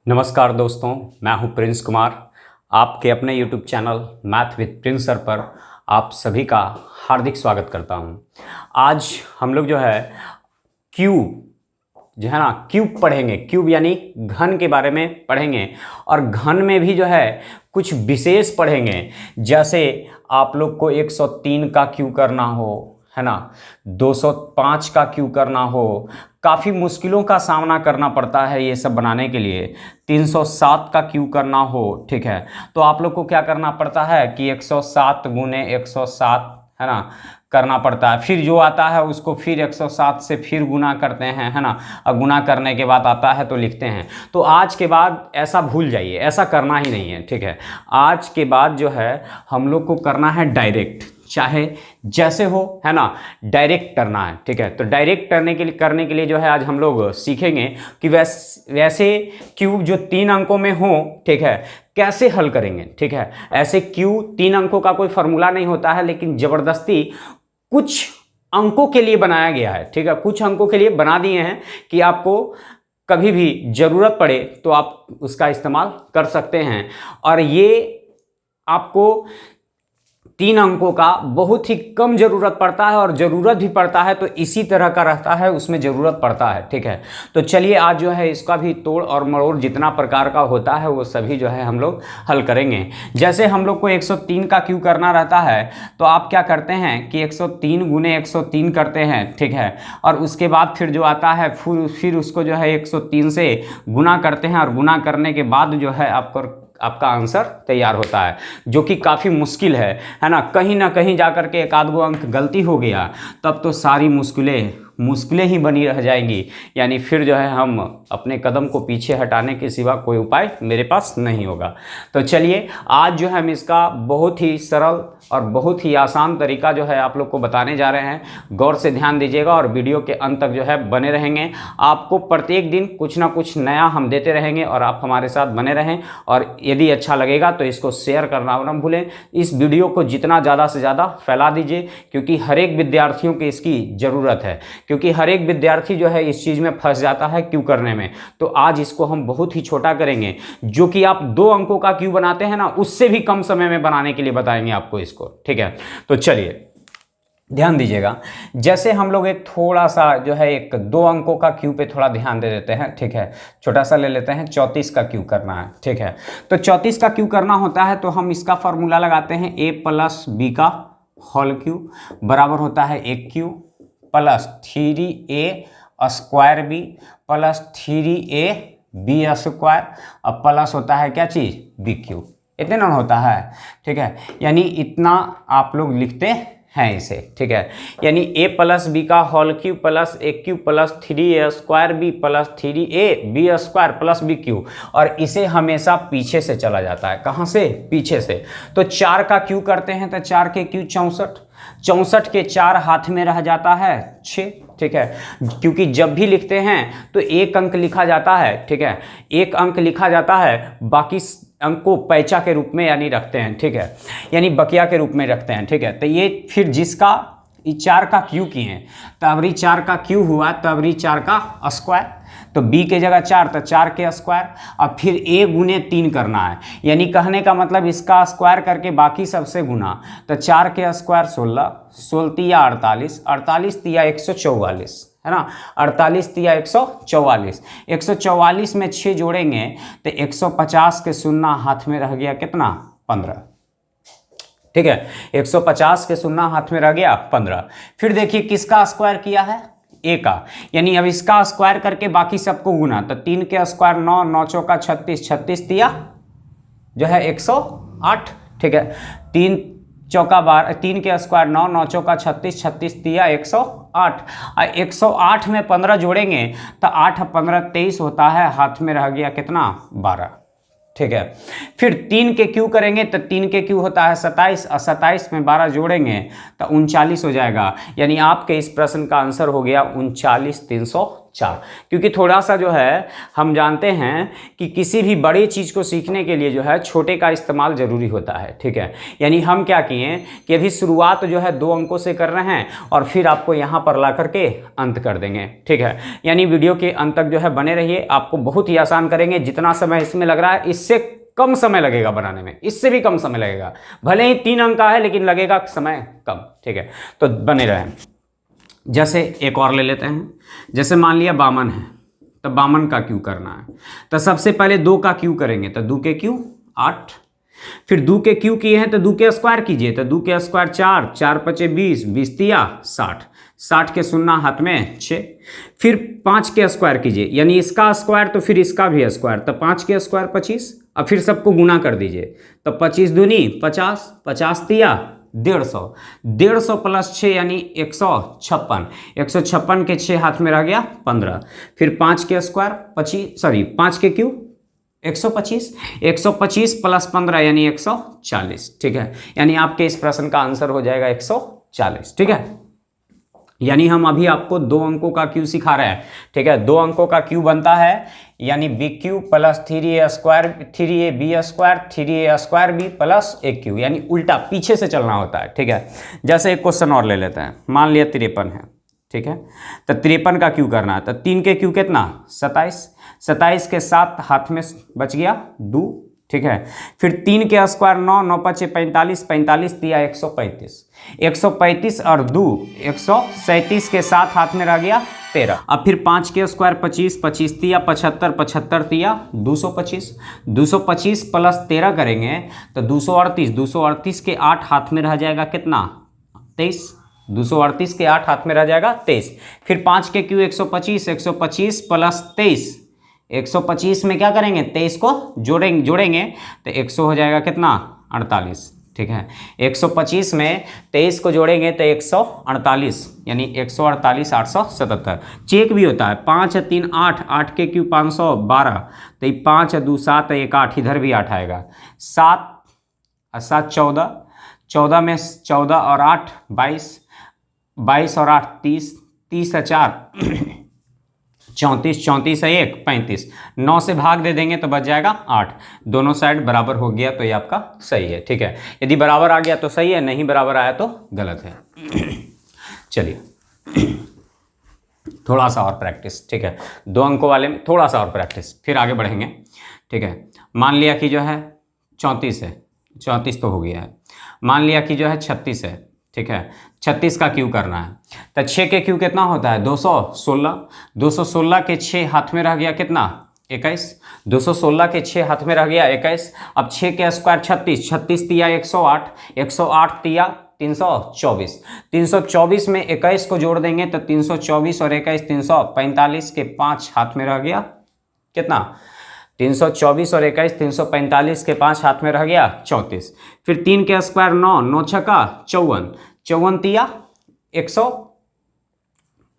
नमस्कार दोस्तों, मैं हूं प्रिंस कुमार। आपके अपने YouTube channel math with Prince sir पर आप सभी का हार्दिक स्वागत करता हूं। आज हम लोग जो है क्यूब जो है ना क्यूब पढ़ेंगे। क्यूब यानी घन के बारे में पढ़ेंगे और घन में भी जो है कुछ विशेष पढ़ेंगे। जैसे आप लोग को 103 का क्यूब करना हो, है ना, 205 का क्यूब करना हो, काफ़ी मुश्किलों का सामना करना पड़ता है ये सब बनाने के लिए। 307 का क्यूब करना हो, ठीक है, तो आप लोग को क्या करना पड़ता है कि 107 गुने 107, है ना, करना पड़ता है। फिर जो आता है उसको फिर 107 से फिर गुना करते हैं, है ना, और गुना करने के बाद आता है तो लिखते हैं। तो आज के बाद ऐसा भूल जाइए, ऐसा करना ही नहीं है, ठीक है। आज के बाद जो है हम लोग को करना है डायरेक्ट, चाहे जैसे हो, है ना, डायरेक्ट करना है, ठीक है। तो डायरेक्ट करने के लिए जो है आज हम लोग सीखेंगे कि वैसे क्यूब जो 3 अंकों में हो, ठीक है, कैसे हल करेंगे, ठीक है। ऐसे क्यूब 3 अंकों का कोई फार्मूला नहीं होता है, लेकिन ज़बरदस्ती कुछ अंकों के लिए बनाया गया है, ठीक है। कुछ अंकों के लिए बना दिए हैं कि आपको कभी भी ज़रूरत पड़े तो आप उसका इस्तेमाल कर सकते हैं। और ये आपको 3 अंकों का बहुत ही कम ज़रूरत पड़ता है, और ज़रूरत भी पड़ता है तो इसी तरह का रहता है, उसमें ज़रूरत पड़ता है, ठीक है। तो चलिए आज जो है इसका भी तोड़ और मरोड़ जितना प्रकार का होता है वो सभी जो है हम लोग हल करेंगे। जैसे हम लोग को 103 का क्यूब करना रहता है तो आप क्या करते हैं कि 103 गुने 103 करते हैं, ठीक है। और उसके बाद फिर जो आता है फिर उसको जो है 103 से गुना करते हैं, और गुना करने के बाद जो है आपका आंसर तैयार होता है, जो कि काफ़ी मुश्किल है ना कहीं जा कर के एक आध गो अंक गलती हो गया तब तो सारी मुश्किलें ही बनी रह जाएंगी। यानी फिर जो है हम अपने कदम को पीछे हटाने के सिवा कोई उपाय मेरे पास नहीं होगा। तो चलिए आज जो है हम इसका बहुत ही सरल और बहुत ही आसान तरीका जो है आप लोग को बताने जा रहे हैं। गौर से ध्यान दीजिएगा और वीडियो के अंत तक जो है बने रहेंगे। आपको प्रत्येक दिन कुछ ना कुछ नया हम देते रहेंगे और आप हमारे साथ बने रहें। और यदि अच्छा लगेगा तो इसको शेयर करना ना भूलें। इस वीडियो को जितना ज़्यादा से ज़्यादा फैला दीजिए, क्योंकि हर एक विद्यार्थियों की इसकी ज़रूरत है, क्योंकि हर एक विद्यार्थी जो है इस चीज़ में फंस जाता है क्यूब करने में। तो आज इसको हम बहुत ही छोटा करेंगे, जो कि आप 2 अंकों का क्यूब बनाते हैं ना, उससे भी कम समय में बनाने के लिए बताएंगे आपको इसको, ठीक है। तो चलिए ध्यान दीजिएगा। जैसे हम लोग एक थोड़ा सा जो है एक 2 अंकों का क्यूब पे थोड़ा ध्यान दे देते हैं, ठीक है। छोटा सा ले लेते हैं, 34 का क्यूब करना है, ठीक है। तो 34 का क्यूब करना होता है तो हम इसका फॉर्मूला लगाते हैं, a + b का होल क्यूब बराबर होता है एक cube plus 3a² b plus 3ab² और प्लस होता है क्या चीज़, b क्यूब। इतना होता है, ठीक है। यानी इतना आप लोग लिखते हैं इसे, ठीक है। यानी a + b का whole cube plus a cube plus 3a² b plus 3ab² plus b cube. और इसे हमेशा पीछे से चला जाता है, कहाँ से, पीछे से। तो 4 का क्यूब करते हैं तो 4 के क्यूब 64, 64 के 4 हाथ में रह जाता है 6, ठीक है। क्योंकि जब भी लिखते हैं तो 1 अंक लिखा जाता है, ठीक है, 1 अंक लिखा जाता है, बाकी अंक को पैचा के रूप में यानी रखते हैं, ठीक है, यानी बकिया के रूप में रखते हैं, ठीक है। तो ये फिर जिसका 4 का क्यू किए तबरी 4 का क्यू हुआ, तबरी 4 का स्क्वायर, तो b के जगह 4 तो 4 के स्क्वायर, और फिर a गुने 3 करना है। यानी कहने का मतलब इसका स्क्वायर करके बाकी सबसे गुना, तो 4 के स्क्वायर 16, 16 तिया 48, 48 तिया 144, है ना, 48 तिया 144, 144 में 6 जोड़ेंगे तो 150 के शून्य हाथ में रह गया कितना, 15, ठीक है। 150 के शून्य हाथ में रह गया 15। फिर देखिए किसका स्क्वायर किया है, a का, यानी अब इसका स्क्वायर करके बाकी सबको गुना, तो 3 के स्क्वायर 9, 9 चौका 36, 36 तिया जो है 108, ठीक है। 3 चौका 12, 3 के स्क्वायर 9, 9 चौका 36, 36 तिया 108, और 108 में 15 जोड़ेंगे तो 8 15 23 होता है, हाथ में रह गया कितना, 12, ठीक है। फिर 3 के क्यू करेंगे तो 3 के क्यू होता है 27, और 27 में 12 जोड़ेंगे तो 39 हो जाएगा। यानी आपके इस प्रश्न का आंसर हो गया 39 300 4, क्योंकि थोड़ा सा जो है हम जानते हैं कि किसी भी बड़ी चीज़ को सीखने के लिए जो है छोटे का इस्तेमाल ज़रूरी होता है, ठीक है। यानी हम क्या किए कि अभी शुरुआत जो है 2 अंकों से कर रहे हैं और फिर आपको यहाँ पर ला करके अंत कर देंगे, ठीक है। यानी वीडियो के अंत तक जो है बने रहिए, आपको बहुत ही आसान करेंगे। जितना समय इसमें लग रहा है इससे कम समय लगेगा बनाने में, इससे भी कम समय लगेगा। भले ही 3 अंक का है लेकिन लगेगा समय कम, ठीक है। तो बने रहें। जैसे एक और ले लेते हैं, जैसे मान लिया 52 है, तो 52 का क्यू करना है। तो सबसे पहले 2 का क्यू करेंगे, तो 2 के क्यू 8, फिर 2 के क्यू किए हैं तो 2 के स्क्वायर कीजिए, तो 2 के स्क्वायर 4, 4 पचे 20, 20 तिया 60, 60 के शून्ना हाथ में 6, फिर 5 के स्क्वायर कीजिए, यानी इसका स्क्वायर तो फिर इसका भी स्क्वायर, तो 5 के स्क्वायर 25, अब फिर सबको गुना कर दीजिए, तो 25 दूनी 50, 50 तिया 150, 150 प्लस 6 यानी 156, 156 के 6 हाथ में रह गया 15, फिर 5 के स्क्वायर 5 के क्यू 125, 125 प्लस 15 यानी 140, ठीक है। यानी आपके इस प्रश्न का आंसर हो जाएगा 140, ठीक है। यानी हम अभी आपको 2 अंकों का क्यू सिखा रहे हैं, ठीक है। 2 अंकों का क्यू बनता है यानी B cube plus 3a square 3ab square 3a square B plus A cube, यानी उल्टा पीछे से चलना होता है, ठीक है। जैसे एक क्वेश्चन और ले लेते हैं, मान लिया 53 है, ठीक है। तो 53 का क्यू करना है, तो 3 के क्यू कितना 27, 27 के 7 हाथ में बच गया 2, ठीक है। फिर 3 के स्क्वायर 9, 9 पचे 45, 45 दिया 135, 135 और 2 137 के 7 हाथ में रह गया 13। अब फिर 5 के स्क्वायर 25, 25 दिया 75, 75 दिया 225, 225 प्लस 13 करेंगे तो 238, 238 के 8 हाथ में रह जाएगा कितना 23, 238 के 8 हाथ में रह जाएगा 23। फिर 5 के क्यू 125, 125 प्लस 23, 125 में क्या करेंगे 23 को जोड़ेंगे तो 100 हो जाएगा कितना 48, ठीक है। 125 में 23 को जोड़ेंगे तो 148, यानी 148 877। चेक भी होता है, 5 है 3 8, 8 के क्यू 512, तो 5 है 2 7 है 1 8, इधर भी 8 आएगा, 7 7 14, 14 में 14 और 8 22, 22 और 8 30, 30 है 4 34, 34 है 1 35, 9 से भाग दे देंगे तो बच जाएगा 8। दोनों साइड बराबर हो गया तो ये आपका सही है, ठीक है। यदि बराबर आ गया तो सही है, नहीं बराबर आया तो गलत है। चलिए थोड़ा सा और प्रैक्टिस, ठीक है। 2 अंकों वाले में थोड़ा सा और प्रैक्टिस, फिर आगे बढ़ेंगे, ठीक है। मान लिया कि जो है 34 है, 34 तो हो गया है। मान लिया कि जो है 36 है, ठीक है। 36 का क्यू करना है, तो 6 के क्यू कितना होता है 216, 216 के 6 हाथ में रह गया कितना 21, 216 के 6 हाथ में रह गया 21। अब 6 के स्क्वायर 36, 36 दिया 108, 108 दिया 324, 324 में 21 को जोड़ देंगे तो 324 और 21 345 के 5 हाथ में रह गया कितना 324 और 21 345 के 5 हाथ में रह गया 34। फिर 3 के स्क्वायर 9, 9 छक्का 54, 54 तिया 100,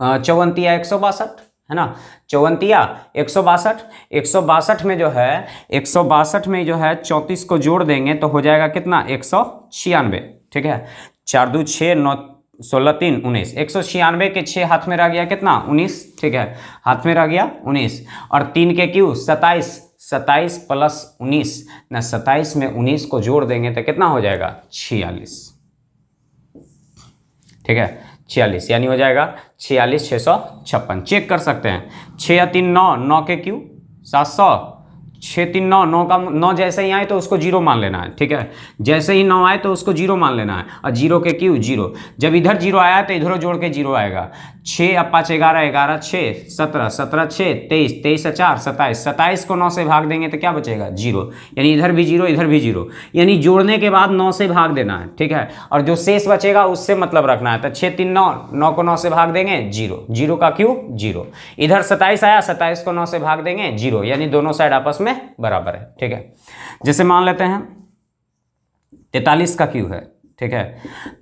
54 तिया 162 है ना, 54 तिया 162, 162 में जो है 162 में जो है 34 को जोड़ देंगे तो हो जाएगा कितना 196, ठीक है। 4 2 6 9 16 3 19, 196 के 6 हाथ में रह गया कितना 19, ठीक है, हाथ में रह गया 19। और 3 के क्यू 27, 27 प्लस 19 ना 27 में 19 को जोड़ देंगे तो कितना हो जाएगा 46, ठीक है 46, यानी हो जाएगा 46 656। चेक कर सकते हैं, 6 या 3 9, 9 के क्यू 700, 6 3 9, 9 का 9 जैसे ही आए तो उसको 0 मान लेना है, ठीक है। जैसे ही 9 आए तो उसको 0 मान लेना है, और 0 के क्यू 0, जब इधर 0 आया तो इधर जोड़ के 0 आएगा। 6 या 5 11, 11 6 17, 17 6 23, 23 4 27, 27 को 9 से भाग देंगे तो क्या बचेगा 0, यानी इधर भी 0 इधर भी 0, यानी जोड़ने के बाद 9 से भाग देना है, ठीक है। और जो शेष बचेगा उससे मतलब रखना है, तो 6 3 9, 9 को 9 से भाग देंगे 0, 0 का क्यू 0, इधर 27 आया 27 को 9 से भाग देंगे 0, यानी दोनों साइड आपस में बराबर है, ठीक है। जैसे मान लेते हैं 43 का क्यू है, ठीक है।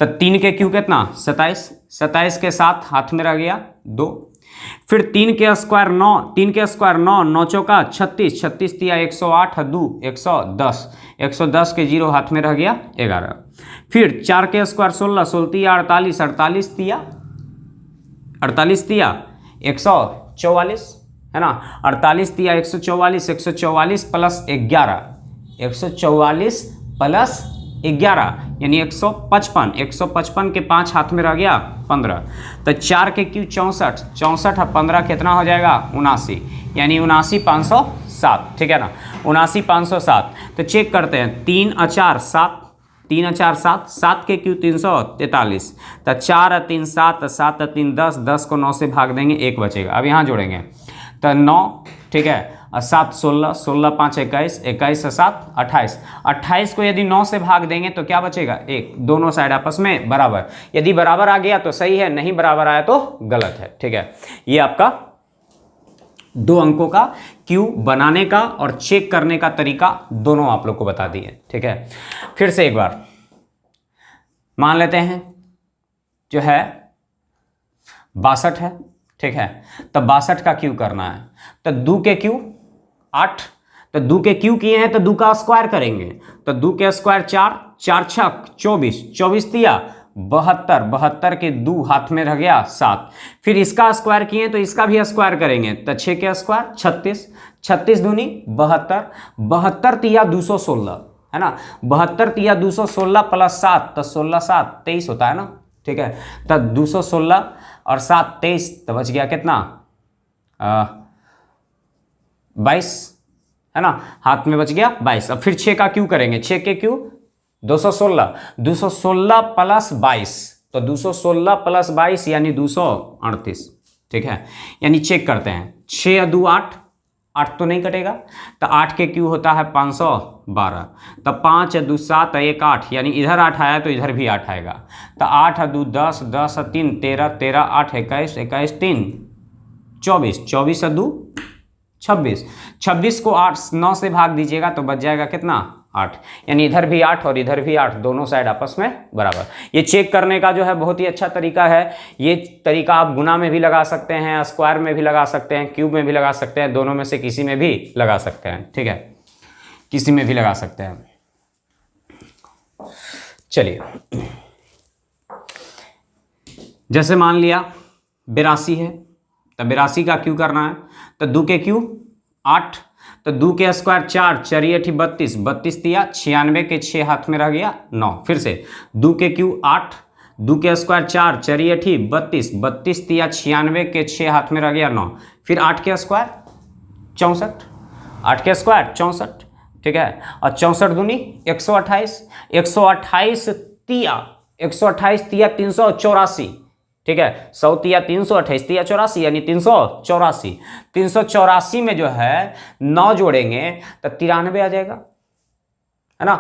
तो 3 के क्यू कितना 27, 27 के 7 हाथ में रह गया 2। फिर 3 के स्क्वायर 9, 3 के स्क्वायर 9, 9 चौका 36, 36 दिया 108 2 110, 110 के 0 हाथ में रह गया 11। फिर 4 के स्क्वायर 16, 16 दिया 48, 48 दिया 100 144 है ना, 48 तिया 144, 144 प्लस 11, 144 प्लस 11 यानी 155, 155 के 5 हाथ में रह गया 15, तो 4 के क्यू 64, 64 और 15 कितना हो जाएगा 79, यानी 79,507, ठीक है ना, 79,507। तो चेक करते हैं, 3 और 4 7, 3 और 4 7, 7 के क्यू 343, तो 4 और 3 7, 7 और 3 10, 10 को 9 से भाग देंगे 1 बचेगा। अब यहाँ जोड़ेंगे तो 9, ठीक है, और 7 16, 16 5 21, 21 और 7 28, 28 को यदि 9 से भाग देंगे तो क्या बचेगा 1, दोनों साइड आपस में बराबर, यदि बराबर आ गया तो सही है, नहीं बराबर आया तो गलत है, ठीक है। ये आपका 2 अंकों का क्यू बनाने का और चेक करने का तरीका दोनों आप लोग को बता दिए, ठीक है। फिर से एक बार मान लेते हैं जो है 62 है, ठीक है, तो 62 का क्यू करना है, तो 2 के क्यू 8, तो 2 के क्यू किए हैं तो 2 का स्क्वायर करेंगे, तो 2 के स्क्वायर 4, 4 छक 24, 24 तिया 72, 72 के 2 हाथ में रह गया 7, फिर इसका स्क्वायर किए तो इसका भी स्क्वायर करेंगे, तो 6 के स्क्वायर 36, 36 दूनी 72, 72 तिया 216 है ना, 72 तिया 216 प्लस 7, तो 16 7 23 होता है ना, ठीक है, तो 216 और 7 23, तो बच गया कितना 22 है ना, हाथ में बच गया 22। अब फिर 6 का क्यू करेंगे, 6 के क्यू 216, 216 प्लस 22, तो 216 प्लस 22 यानी 238, ठीक है, यानी चेक करते हैं, 6 या 2 8, 8 तो नहीं कटेगा, तो 8 के क्यू होता है 512, तो 5 या 2 7 1 8, यानी इधर 8 आया तो इधर भी 8 आएगा, तो 8 और 2 10, 10 और 3 13, 13 8 21, 21 3 24, 24 और 2 26, 26 को 8 9 से भाग दीजिएगा तो बच जाएगा कितना 8, यानी इधर भी 8 और इधर भी 8, दोनों साइड आपस में बराबर। ये चेक करने का जो है बहुत ही अच्छा तरीका है। ये तरीका आप गुना में भी लगा सकते हैं, स्क्वायर में भी लगा सकते हैं, क्यूब में भी लगा सकते हैं, दोनों में से किसी में भी लगा सकते हैं, ठीक है, किसी में भी लगा सकते हैं। चलिए, जैसे मान लिया 82 है, तो 82 का क्यू करना है, तो 2 के क्यू 8, तो 2 के स्क्वायर 4, 4 8 32, 32 तिया 96 के 6 हाथ में रह गया 9, फिर से 2 के क्यू 8, 2 के स्क्वायर 4, 4 8 32, 32 तिया 96 के 6 हाथ में रह गया 9, फिर 8 के स्क्वायर 64, 8 के स्क्वायर 64, ठीक है, और 64 दूनी 128, 128 तिया 128 तिया 384, ठीक है, 100 तिया 328 तिया 84, यानी 384, 384 में जो है 9 जोड़ेंगे तो 93 आ जाएगा, है ना,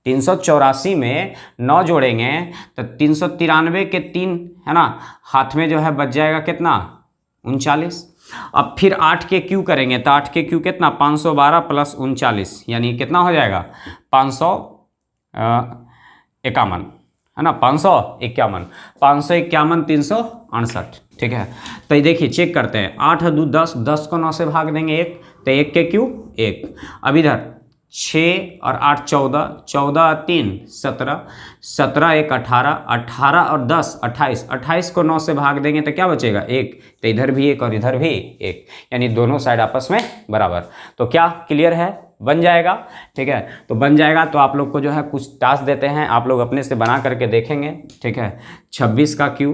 384 में 9 जोड़ेंगे तो 393 के 3 है ना, हाथ में जो है बच जाएगा कितना 39। अब फिर 8 के क्यू करेंगे, तो 8 के क्यू कितना 512 प्लस 39, यानी कितना हो जाएगा 551 है ना, 551, 551 368, ठीक है। तो ये देखिए चेक करते हैं, 8 2 10, 10 को 9 से भाग देंगे 1, तो 1 के क्यू 1, अब इधर 6 और 8 14, 14 और 3 17, 17 1 18, 18 और 10 28, 28 को 9 से भाग देंगे तो क्या बचेगा 1, तो इधर भी 1 और इधर भी 1, यानी दोनों साइड आपस में बराबर। तो क्या क्लियर है, बन जाएगा, ठीक है। तो बन जाएगा तो आप लोग को जो है कुछ टास्क देते हैं, आप लोग अपने से बना करके देखेंगे, ठीक है। 26 का क्यू,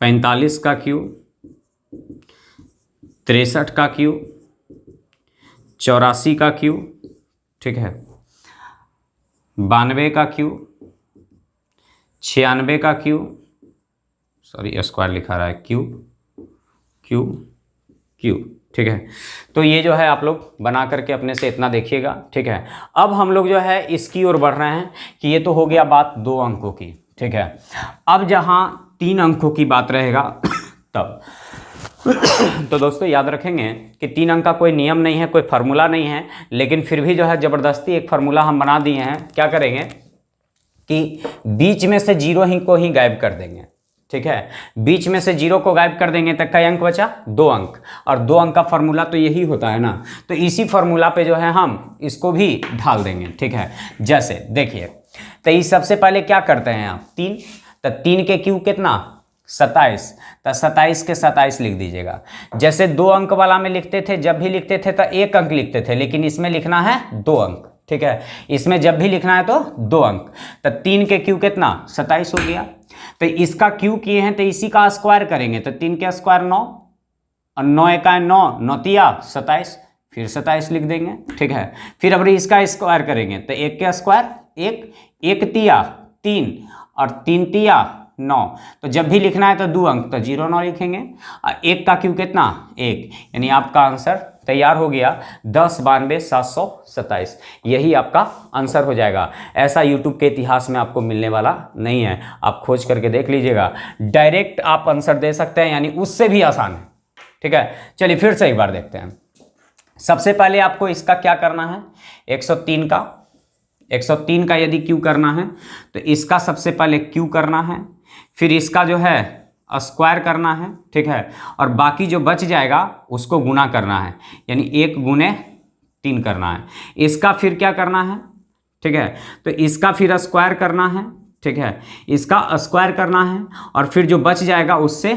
45 का क्यू, 63 का क्यू, 84 का क्यू, ठीक है, 92 का क्यू, 96 का क्यू, सॉरी स्क्वायर लिखा रहा है, क्यू क्यू क्यू, ठीक है। तो ये जो है आप लोग बना करके अपने से इतना देखिएगा, ठीक है। अब हम लोग जो है इसकी ओर बढ़ रहे हैं कि ये तो हो गया बात 2 अंकों की, ठीक है। अब जहाँ 3 अंकों की बात रहेगा तब तो दोस्तों याद रखेंगे कि 3 अंक का कोई नियम नहीं है, कोई फार्मूला नहीं है, लेकिन फिर भी जो है ज़बरदस्ती एक फार्मूला हम बना दिए हैं। क्या करेंगे कि बीच में से 0 ही को ही गायब कर देंगे, ठीक है। बीच में से 0 को गायब कर देंगे तो कई अंक बचा 2 अंक, और 2 अंक का फार्मूला तो यही होता है ना, तो इसी फार्मूला पे जो है हम इसको भी ढाल देंगे, ठीक है। जैसे देखिए, तो इस सबसे पहले क्या करते हैं आप 3, तो 3 के क्यू कितना 27, तो 27 के 27 लिख दीजिएगा। जैसे 2 अंक वाला में लिखते थे, जब भी लिखते थे तो 1 अंक लिखते थे, लेकिन इसमें लिखना है 2 अंक, ठीक है। इसमें जब भी लिखना है तो 2 अंक। तो 3 के क्यू कितना 27 हो गया। तो इसका क्यू किए हैं तो इसी का स्क्वायर करेंगे, तो 3 के स्क्वायर 9 और 9 एका 9, 9 तिया 27, फिर 27 लिख देंगे, ठीक है। फिर अब इसका स्क्वायर करेंगे तो 1 के स्क्वायर 1, 1 तिया 3 और 3 तिया 9। तो जब भी लिखना है तो 2 अंक, तो 0 9 लिखेंगे। और 1 का क्यू कितना 1, यानी आपका आंसर तैयार हो गया 10 92 727। यही आपका आंसर हो जाएगा। ऐसा यूट्यूब के इतिहास में आपको मिलने वाला नहीं है, आप खोज करके देख लीजिएगा। डायरेक्ट आप आंसर दे सकते हैं, यानी उससे भी आसान है, ठीक है। चलिए फिर से एक बार देखते हैं। सबसे पहले आपको इसका क्या करना है, 103 का यदि क्यू करना है तो इसका सबसे पहले क्यू करना है, फिर इसका जो है स्क्वायर करना है, ठीक है। और बाकी जो बच जाएगा उसको गुना करना है, यानी 1 गुने 3 करना है। इसका फिर क्या करना है, ठीक है। तो इसका फिर स्क्वायर करना है, ठीक है। इसका स्क्वायर करना है और फिर जो बच जाएगा उससे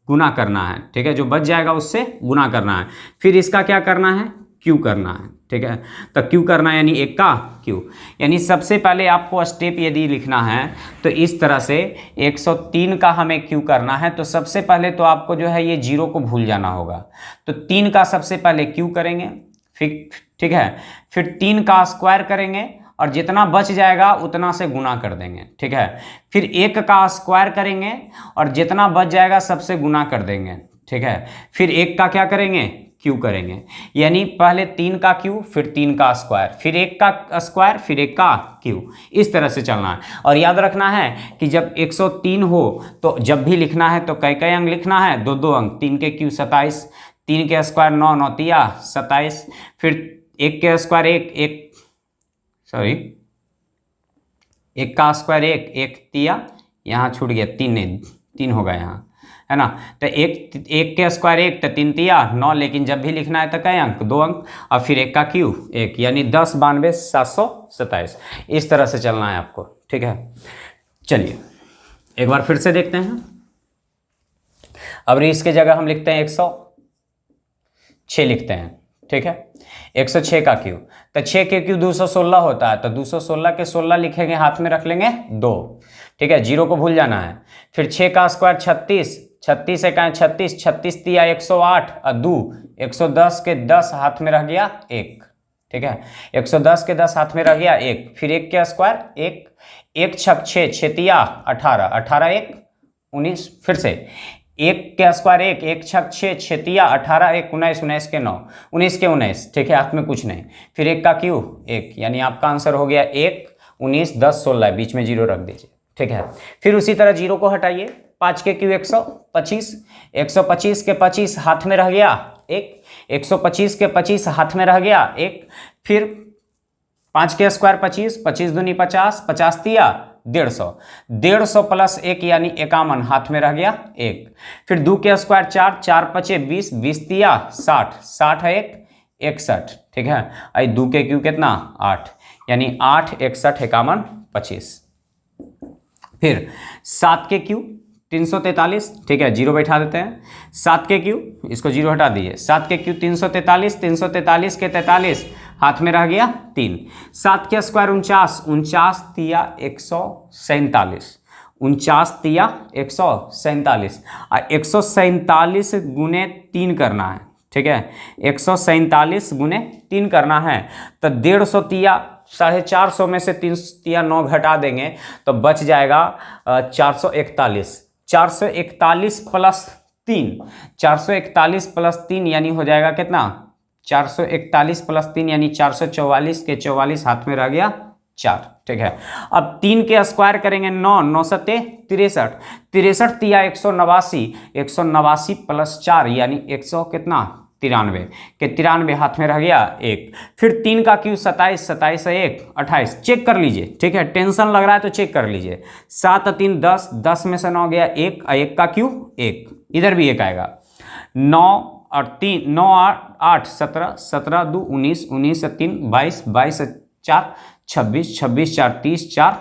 गुना करना है, ठीक है। जो बच जाएगा उससे गुना करना है। फिर इसका क्या करना है, क्यू करना है, ठीक है। तो क्यू करना है, यानी 1 का क्यू। यानी सबसे पहले आपको स्टेप यदि लिखना है तो इस तरह से 103 का हमें क्यू करना है। तो सबसे पहले तो आपको जो है ये 0 को भूल जाना होगा। तो 3 का सबसे पहले क्यू करेंगे, फिर ठीक है। फिर 3 का स्क्वायर करेंगे और जितना बच जाएगा उतना से गुना कर देंगे, ठीक है। फिर 1 का स्क्वायर करेंगे और जितना बच जाएगा सबसे गुना कर देंगे, ठीक है। फिर 1 का क्या करेंगे, क्यू करेंगे। यानी पहले 3 का क्यू, फिर 3 का स्क्वायर, फिर 1 का स्क्वायर, फिर 1 का क्यू। इस तरह से चलना है। और याद रखना है कि जब 103 हो तो जब भी लिखना है तो कई अंक लिखना है, 2 अंक। 3 के क्यू 27, 3 के स्क्वायर 9 9 तिया 27, फिर 1 के स्क्वायर 1 का स्क्वायर 1 तिया, यहाँ छूट गया 3 होगा यहाँ, है ना। तो 1 के स्क्वायर 1 तो 3 तिया 9, लेकिन जब भी लिखना है तो कई अंक 2 अंक। और फिर 1 का क्यू 1, यानी 10 92 727। इस तरह से चलना है आपको, ठीक है। चलिए एक बार फिर से देखते हैं। अब इसके जगह हम लिखते हैं 106 लिखते हैं, ठीक है। 106 का क्यू, तो 6 के क्यू 216 होता है, तो 216 के 16 लिखेंगे, हाथ में रख लेंगे 2, ठीक है। 0 को भूल जाना है। फिर 6 का स्क्वायर 36, 36 एका 36, 36 तिया 108 और 2, 110 के 10 हाथ में रह गया 1, ठीक है। 110 के 10 हाथ में रह गया 1। फिर 1 के स्क्वायर 1, 1 छक 6, 6 तिया 18, 18 1 19, फिर से 1 के स्क्वायर 1, 1 छक 6, 6 तिया 18 1 19, 19 के 9, 19 के 19, ठीक है। हाथ में कुछ नहीं। फिर 1 का क्यू 1, यानी आपका आंसर हो गया 1 19 10 16, बीच में 0 रख दीजिए, ठीक है। फिर उसी तरह 0 को हटाइए। 5 के क्यू 125, 125 के 25 हाथ में रह गया 1, 125 के 25 हाथ में रह गया 1। फिर 5 के स्क्वायर 25, 25 दूनी 50, 50 तिया 150, 150 प्लस 1 यानी 51 हाथ में रह गया 1। फिर 2 के स्क्वायर 4, 4 पचे 20, 20 तिया 60, 60 है 1 61, ठीक है। आई 2 के क्यू कितना 8, यानी 8 61 51 25। फिर 7 के क्यू 343, ठीक है। 0 बैठा देते हैं। 7 के क्यू, इसको 0 हटा दीजिए। 7 के क्यू 343, 343 के 43 हाथ में रह गया 3। 7 के स्क्वायर 49, 49 तिया 147, 49 तिया 147 और 147 गुने 3 करना है, ठीक है। 147 गुने 3 करना है। तो 150 तिया 450 में से 3 तिया 9 घटा देंगे तो बच जाएगा 441, 441 प्लस 3, 441 प्लस 3 यानी हो जाएगा कितना 441 प्लस 3 यानी 444 के 44 हाथ में रह गया 4, ठीक है। अब 3 के स्क्वायर करेंगे 9, 9 सत्ते 63, 63 तिया 189, 189 प्लस 4 यानी 100 कितना 93 के 93 हाथ में रह गया 1। फिर 3 का क्यू 27, 27 है 1 28, चेक कर लीजिए, ठीक है। टेंशन लग रहा है तो चेक कर लीजिए। 7 3 10, 10 में से 9 गया 1, 1 का क्यू 1, इधर भी 1 आएगा। 9 और 3 9 8 17, 17 2 19, 19 3 22, 22 4 26, 26 4 30 4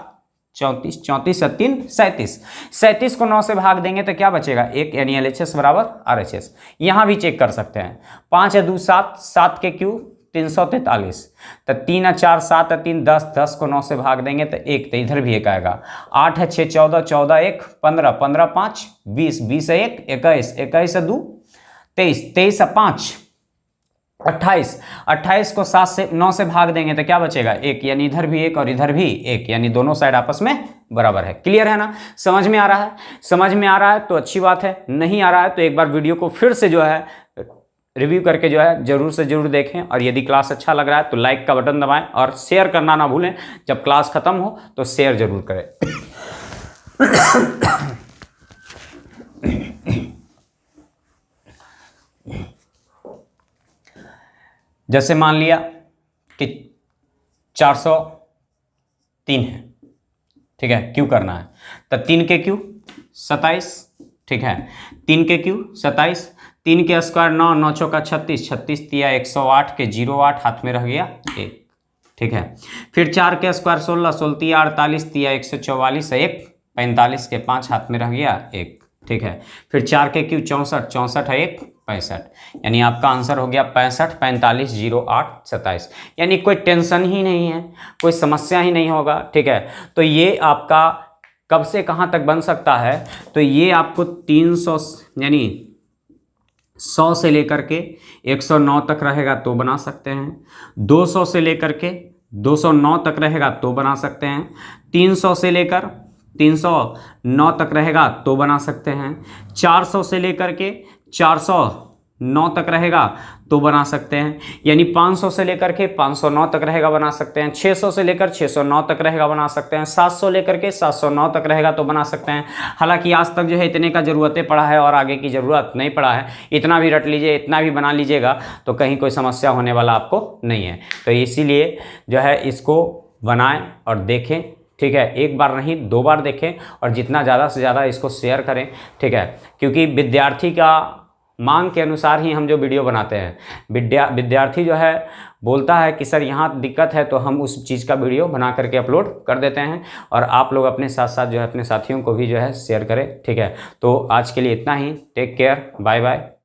34, 34 और 3 37। 37 को 9 से भाग देंगे तो क्या बचेगा 1, यानी LHS बराबर RHS। यहाँ भी चेक कर सकते हैं। 5 और 2 7, 7 के क्यूब 343, तो 3 और 4 7 और 3 10, 10 को 9 से भाग देंगे तो 1, तो इधर भी 1 आएगा। 8 है 6 14, 14 1 15, 15 5 20, 20 है 1 21, 21 है 2 23, 23 है 5 28, 28 को 7 से 9 से भाग देंगे तो क्या बचेगा 1, यानी इधर भी 1 और इधर भी 1, यानी दोनों साइड आपस में बराबर है। क्लियर है ना? समझ में आ रहा है? समझ में आ रहा है तो अच्छी बात है, नहीं आ रहा है तो एक बार वीडियो को फिर से जो है रिव्यू करके जो है जरूर से जरूर देखें, और यदि क्लास अच्छा लग रहा है तो लाइक का बटन दबाएं और शेयर करना ना भूलें। जब क्लास खत्म हो तो शेयर जरूर करें। जैसे मान लिया कि 403 है, ठीक है, क्यू करना है, तो 3 के क्यू 27, ठीक है, 3 के क्यू 27, 3 के स्क्वायर 9, 9 चौका 36, 36 तिया 108 के 08 हाथ में रह गया 1, ठीक है। फिर 4 के स्क्वायर 16, 16 तिया 48 तिया 144 1, 45 के 5 हाथ में रह गया 1, ठीक है। फिर 4 के क्यू 64, 64 है 1 65, यानी आपका आंसर हो गया 65 45 08 27, यानी कोई टेंशन ही नहीं है, कोई समस्या ही नहीं होगा, ठीक है। तो ये आपका कब से कहाँ तक बन सकता है, तो ये आपको 300 यानी 100 से लेकर के 109 तक रहेगा तो बना सकते हैं, 200 से लेकर के 209 तक रहेगा तो बना सकते हैं, 300 से लेकर 309 तक रहेगा तो बना सकते हैं, 400 से लेकर के 409 तक रहेगा तो बना सकते हैं, यानी 500 से लेकर के 509 तक रहेगा बना सकते हैं, 600 से लेकर 609 तक रहेगा बना सकते हैं, 700 लेकर के 709 तक रहेगा तो बना सकते हैं। हालांकि आज तक जो है इतने का ज़रूरतें पड़ा है और आगे की ज़रूरत नहीं पड़ा है, इतना भी रट लीजिए, इतना भी बना लीजिएगा तो कहीं कोई समस्या होने वाला आपको नहीं है। तो इसीलिए जो है इसको बनाएं और देखें, ठीक है, एक बार नहीं 2 बार देखें और जितना ज़्यादा से ज़्यादा इसको शेयर करें, ठीक है, क्योंकि विद्यार्थी का मांग के अनुसार ही हम जो वीडियो बनाते हैं, विद्यार्थी जो है बोलता है कि सर यहाँ दिक्कत है तो हम उस चीज़ का वीडियो बना करके अपलोड कर देते हैं, और आप लोग अपने साथ साथ जो है अपने साथियों को भी जो है शेयर करें, ठीक है। तो आज के लिए इतना ही, टेक केयर, बाय बाय।